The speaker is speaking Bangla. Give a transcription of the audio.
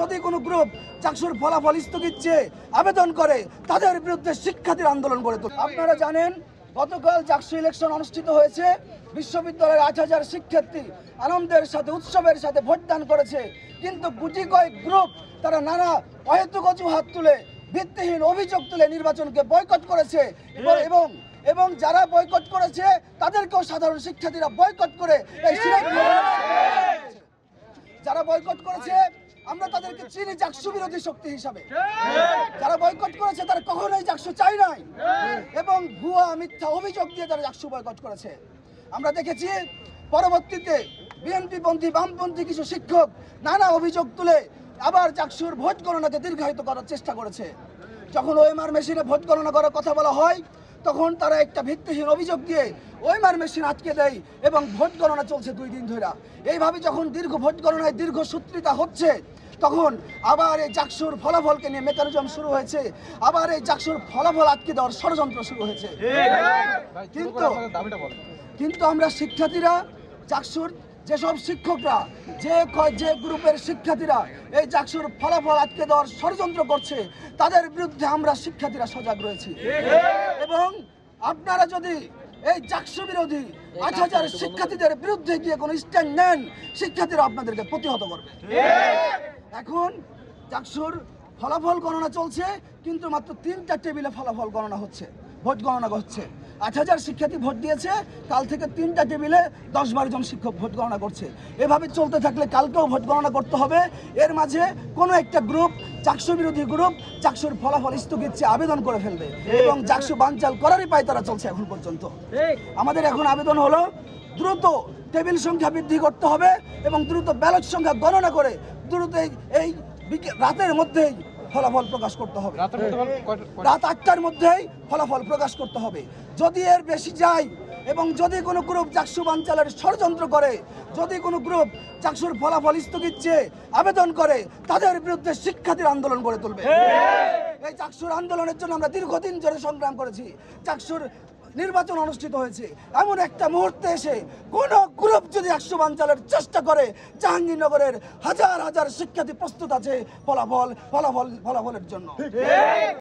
যদি কোনো গ্রুপ চাকসুর ফলাফল স্থগিত চেয়ে আবেদন করে তাদের বিরুদ্ধে শিক্ষার্থীর আন্দোলন গড়ে তোলে। আপনারা জানেন গতকাল চাকসু ইলেকশন অনুষ্ঠিত হয়েছে। বিশ্ববিদ্যালয়ের 8,000 শিক্ষার্থী আনন্দের সাথে উৎসবের সাথে ভোটদান করেছে, কিন্তু গুটি কয়েক গ্রুপ তারা নানা অহেতুক অজুহাত তুলে ভিত্তিহীন অভিযোগ তুলে নির্বাচনকে বয়কট করেছে এবং যারা বয়কট করেছে তাদেরকেও সাধারণ শিক্ষার্থীরা বয়কট করে এই যারা বয়কট করেছে আমরা তাদেরকে চিনি চাকসু বিরোধী শক্তি হিসাবে। যারা বয়কট করেছে তারা কখনোই চাকসু চাই নাই এবং ভুয়া মিথ্যা অভিযোগ দিয়ে তারা চাকসু বয়কট করেছে। আমরা দেখেছি পরবর্তীতে বিএনপিপন্থী বামপন্থী কিছু শিক্ষক নানা অভিযোগ তুলে আবার চাকসুর ভোট গণনাকে দীর্ঘায়িত করার চেষ্টা করেছে। যখন ওএমআর মেশিনে ভোট গণনা করার কথা বলা হয় তখন তারা একটা ভিত্তিহীন অভিযোগ দিয়ে ওএমআর মেশিন আটকে দেয় এবং ভোট গণনা চলছে 2 দিন ধরে। এইভাবে যখন দীর্ঘ ভোট গণনায় দীর্ঘ সূত্রিতা হচ্ছে তখন আবার এই চাকসুর ফলাফলকে নিয়ে মেকানিজম শুরু হয়েছে, আবার এই চাকসুর ফলাফল আটকে দেওয়ার ষড়যন্ত্র শুরু হয়েছে। কিন্তু আমরা শিক্ষার্থীরা চাকসুর যেসব শিক্ষকরা যে গ্রুপের শিক্ষার্থীরা এই চাকসুর ফলাফল আটকে দেওয়ার ষড়যন্ত্র করছে তাদের বিরুদ্ধে আমরা শিক্ষার্থীরা সজাগ রয়েছি। এবং আপনারা যদি এই চাকসু বিরোধী 8,000 শিক্ষার্থীদের বিরুদ্ধে গিয়ে কোনো স্ট্যান্ড নেন শিক্ষার্থীরা আপনাদেরকে প্রতিহত করবে। এখন চাকসুর ফলাফল গণনা চলছে, কিন্তু মাত্র 3টা টেবিলে ফলাফল গণনা হচ্ছে, ভোট গণনা হচ্ছে। 8,000 শিক্ষার্থী ভোট দিয়েছে, কাল থেকে 3টা টেবিলে 10-12 জন শিক্ষক ভোট গণনা করছে। এভাবে চলতে থাকলে কালকেও ভোট গণনা করতে হবে। এর মাঝে কোনো একটা গ্রুপ চাকসু বিরোধী গ্রুপ চাকসুর ফলাফল স্থগিত চেয়ে আবেদন করে ফেলবে এবং চাকসু বানচাল করারই পায়তারা চলছে এখন পর্যন্ত। আমাদের এখন আবেদন হলো দ্রুত টেবিল সংখ্যা বৃদ্ধি করতে হবে এবং দ্রুত ব্যালট সংখ্যা গণনা করে দ্রুত এই রাতের মধ্যেই ফলাফল প্রকাশ করতে হবে। রাত 8টার মধ্যেই ফলাফল প্রকাশ করতে হবে। যদি এর বেশি যায় এবং যদি কোনো গ্রুপ চাকসু বানচালের ষড়যন্ত্র করে, যদি কোনো গ্রুপ চাকসুর ফলাফল স্থগিত চেয়ে আবেদন করে তাদের বিরুদ্ধে শিক্ষার্থীর আন্দোলন গড়ে তুলবে। এই চাকসুর আন্দোলনের জন্য আমরা দীর্ঘদিন ধরে সংগ্রাম করেছি। চাকসুর নির্বাচন অনুষ্ঠিত হয়েছে, এমন একটা মুহূর্তে এসে কোন গ্রুপ যদি চাকসু বানচালের চেষ্টা করে জাহাঙ্গীরনগরের হাজার হাজার শিক্ষার্থী প্রস্তুত আছে ফলাফলের জন্য।